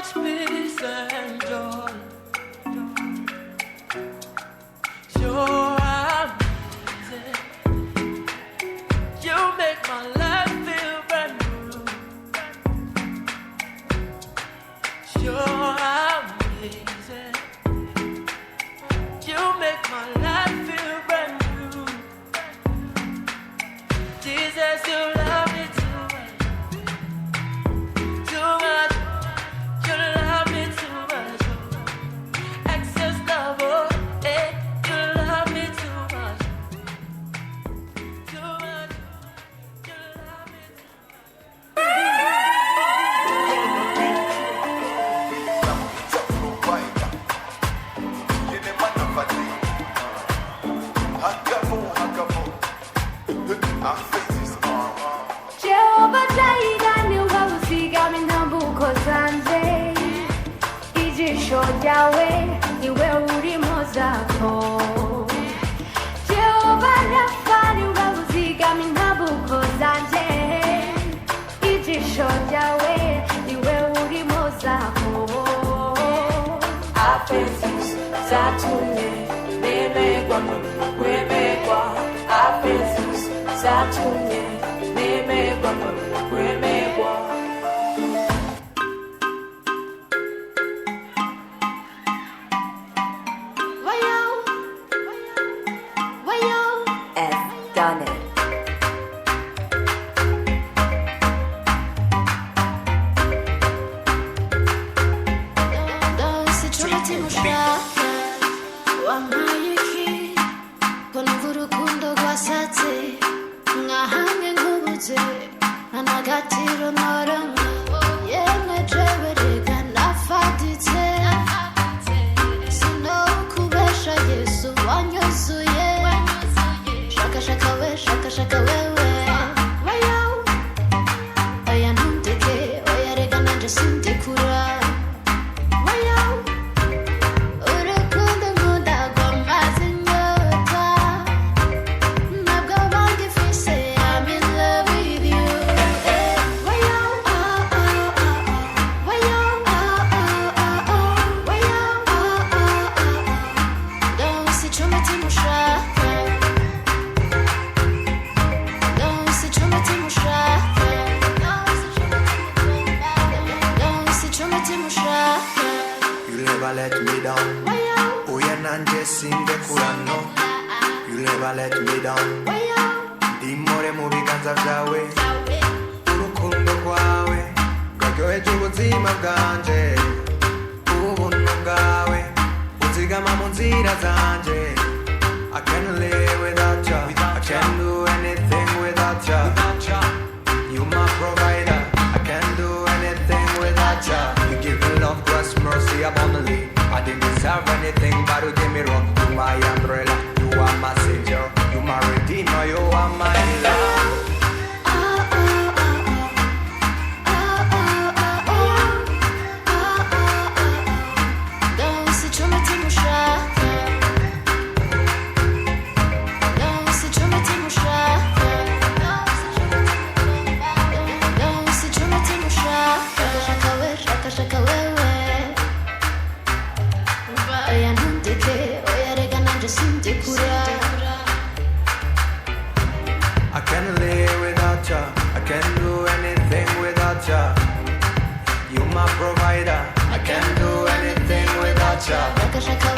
much peace and joy. You're amazing. You make my life feel brand new. You're amazing. You make my life feel brand new. Jesus, you love me too much. Too much. You love me too much. Excess love, oh, eh. You love me too much. Too much. You love me too much. Jehovah Jireh ni wowe uzigama intambuko zanjye, ijisho ryawe niwe urimo zako. Jehovah Rapha ni wowe uzigama intambuko zanjye, ijisho ryawe niwe urimo zako. Apesi zatumye nemegwa kwemegwa, apesi zatumye nemegwa kwemegwa. F. Done it. Shaka shaka wewe, wayo, oya ntundeke, oya rega nanje sindikura. Wayo, urukundo nkunda rwamaze inyota, ntabwo bangifise, I'm in love with you. Wayo, wayo, wayo, ndonse ico umutima ushaka. You'll never let me down. Oh yeah, nanje sindekurano. You'll never let me down. Ndimore mu biganza byawe, urukundo rwawe rwaryoheje ubuzima bwanje. Ubuntu bwawe uzigama mu nzira zanje. I can't live without you. I can't do anything without you. You my provider. I can't do anything without you. You give me love, grace, mercy abundantly. I didn't deserve anything, but you gave me wrong. You my umbrella, you are my savior, you my redeemer, you are my love. Shaka wewe, oya ntundeke, oya rega nanje sindikura. I can't live without you. I can't do anything without you. You my provider. I can't do anything without you. Shaka